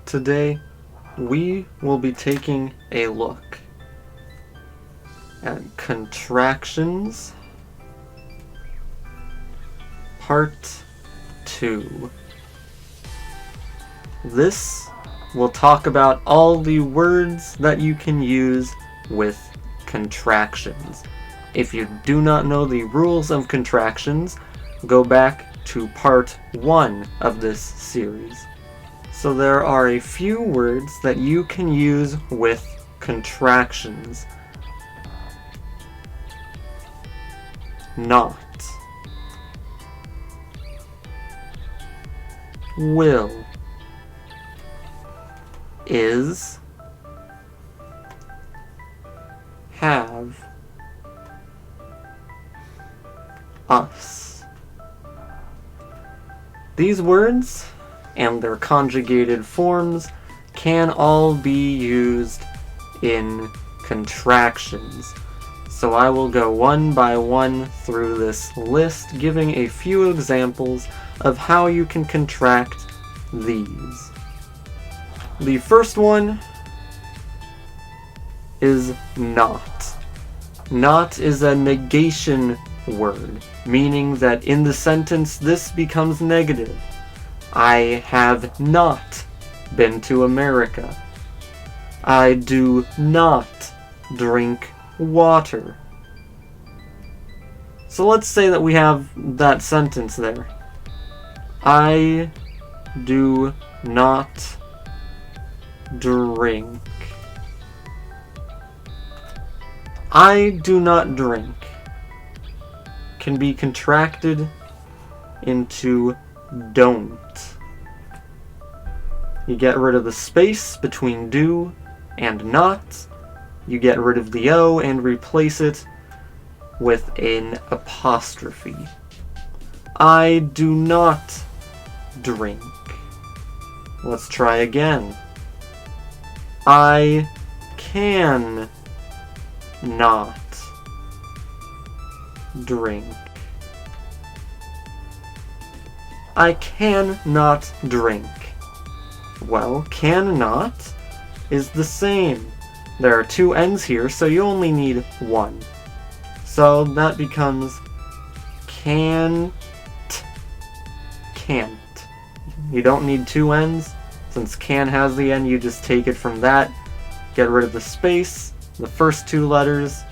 Today, we will be taking a look at contractions, part 2. This will talk about all the words that you can use with contractions. If you do not know the rules of contractions, go back to part 1 of this series. So there are a few words that you can use with contractions. Not, will, is, have, us. These words and their conjugated forms can all be used in contractions. So I will go one by one through this list, giving a few examples of how you can contract these. The first one is not. Not is a negation word, meaning that in the sentence this becomes negative. I have not been to America. I do not drink water. So let's say that we have that sentence there. I do not drink. I do not drink can be contracted into don't. You get rid of the space between do and not. You get rid of the O and replace it with an apostrophe. I do not drink. Let's try again. I can not drink. I cannot drink. Well, cannot is the same. There are two N's here, so you only need one. So that becomes can't. You don't need two N's. Since can has the N, you just take it from that. Get rid of the space, the first two letters,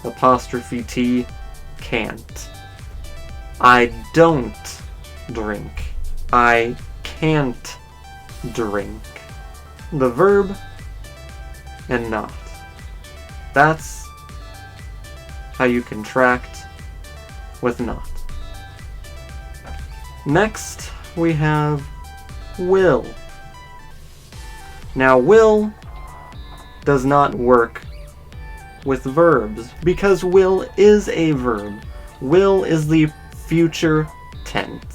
apostrophe T, can't. I don't drink. I can't drink. The verb and not. That's how you contract with not. Next, we have will. Now, will does not work with verbs because will is a verb. Will is the future tense.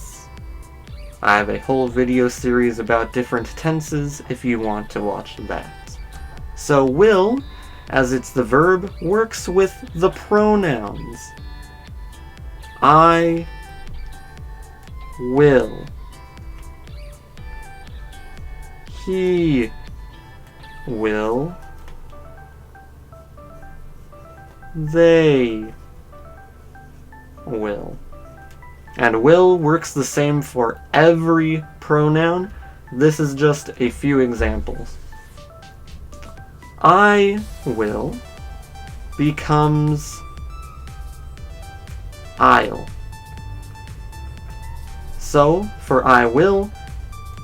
I have a whole video series about different tenses if you want to watch that. So will, as it's the verb, works with the pronouns. I will. He will. They will. And will works the same for every pronoun. This is just a few examples. I will becomes I'll. So, for I will,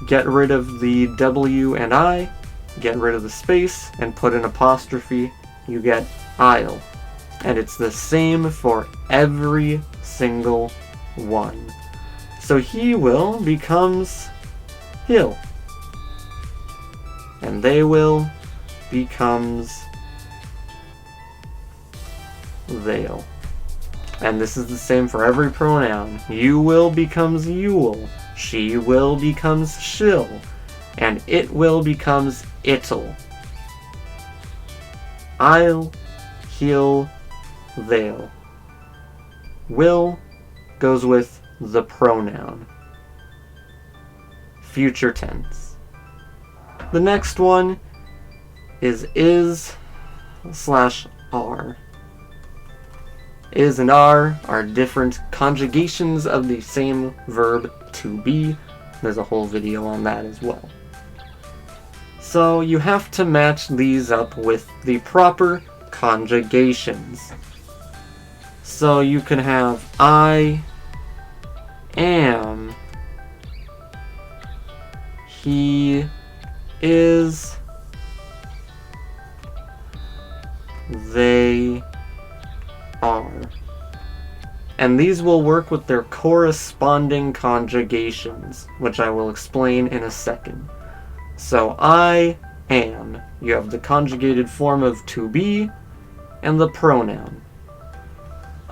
get rid of the W and I, get rid of the space, and put an apostrophe, you get I'll. And it's the same for every single one. So he will becomes he'll. And they will becomes they'll. And this is the same for every pronoun. You will becomes you'll. She will becomes she'll. And it will becomes it'll. I'll, he'll, they'll. Will goes with the pronoun. Future tense. The next one is /are. Is and are different conjugations of the same verb to be. There's a whole video on that as well. So you have to match these up with the proper conjugations. So you can have I am, he is, they are. And these will work with their corresponding conjugations, which I will explain in a second. So I am, you have the conjugated form of to be and the pronoun.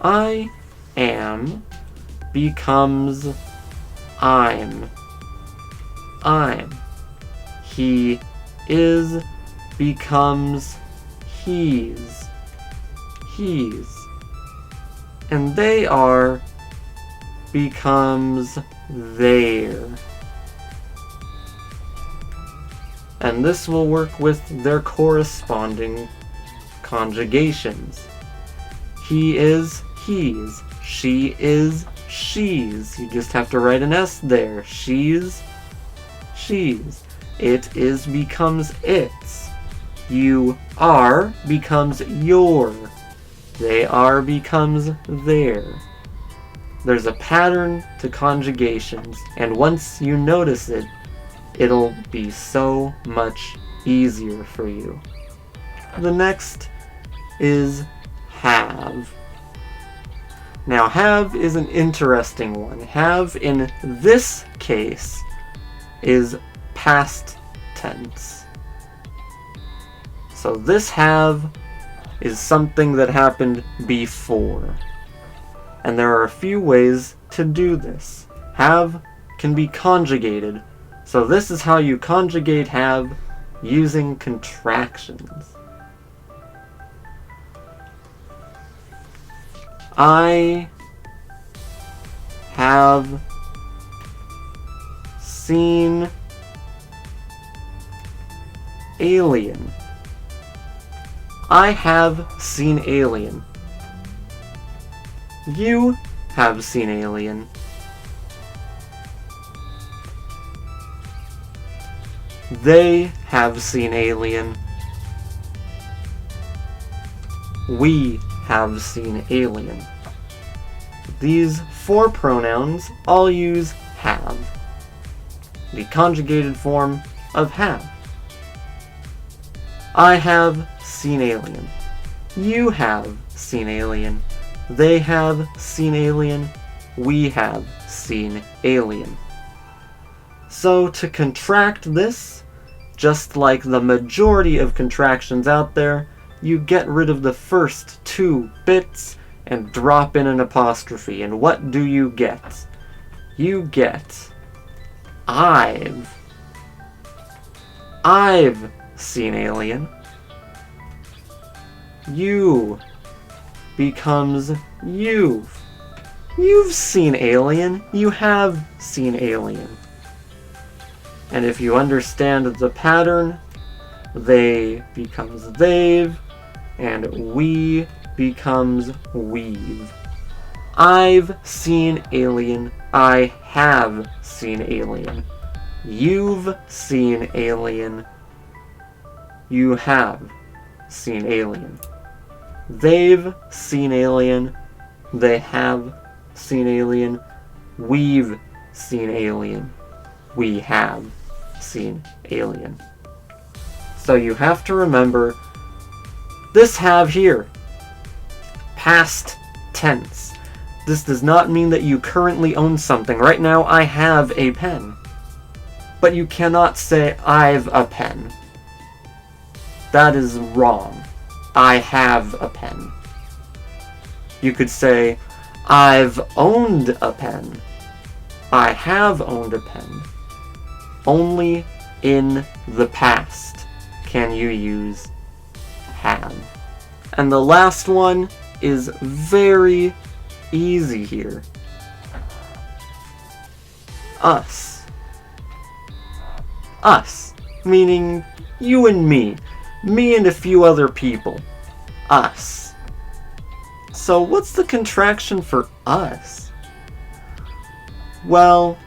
I am becomes I'm. He is becomes he's. And they are becomes their. And this will work with their corresponding conjugations. He is he's. She is she's. You just have to write an S there. She's. It is becomes its. You are becomes your. They are becomes their. There's a pattern to conjugations, and once you notice it, it'll be so much easier for you. The next is have. Now, have is an interesting one. Have, in this case, is past tense. So this have is something that happened before. And there are a few ways to do this. Have can be conjugated. So this is how you conjugate have using contractions. I have seen Alien. I have seen Alien. You have seen Alien. They have seen Alien. We have seen Alien. These four pronouns all use have, the conjugated form of have. I have seen Alien. You have seen Alien. They have seen Alien. We have seen Alien. So to contract this, just like the majority of contractions out there, you get rid of the first two bits and drop in an apostrophe. And what do you get? You get I've seen Alien. You becomes you've. You've seen Alien. You have seen Alien. And if you understand the pattern, they becomes they've, and we becomes we've. I've seen Alien. I have seen Alien. You've seen Alien. You have seen Alien. They've seen Alien. They have seen Alien. We've seen Alien. We have seen Alien. So you have to remember this have here, past tense. This does not mean that you currently own something. Right now I have a pen. But you cannot say I've a pen. That is wrong. I have a pen. You could say I've owned a pen. I have owned a pen. Only in the past can you use have. And the last one is very easy here. Us. meaning you and me and a few other people, us. So what's the contraction for us? Well,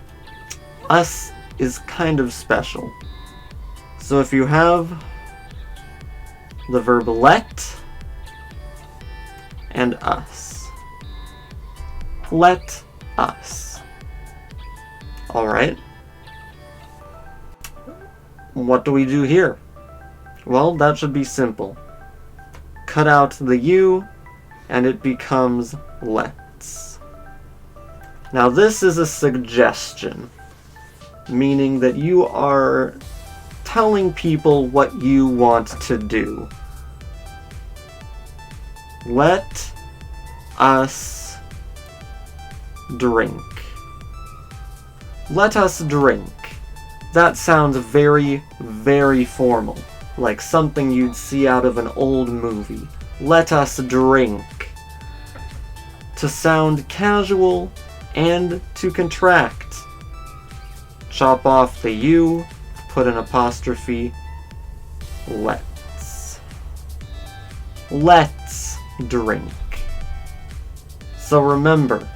us is kind of special. So if you have the verb let and us. Let us. Alright. What do we do here? Well, that should be simple. Cut out the U and it becomes let's. Now this is a suggestion, meaning that you are telling people what you want to do. Let us drink. Let us drink. That sounds very, very formal, like something you'd see out of an old movie. Let us drink. To sound casual and to contract. Chop off the U, put an apostrophe. Let's. Let's drink. So remember,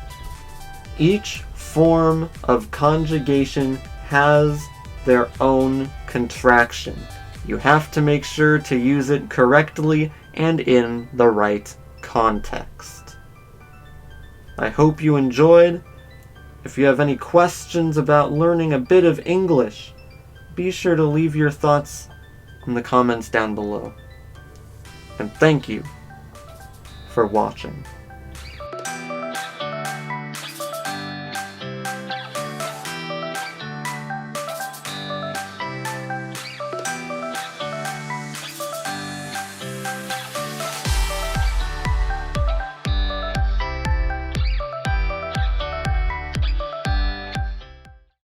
each form of conjugation has their own contraction. You have to make sure to use it correctly and in the right context. I hope you enjoyed. If you have any questions about learning a bit of English, be sure to leave your thoughts in the comments down below. And thank you for watching.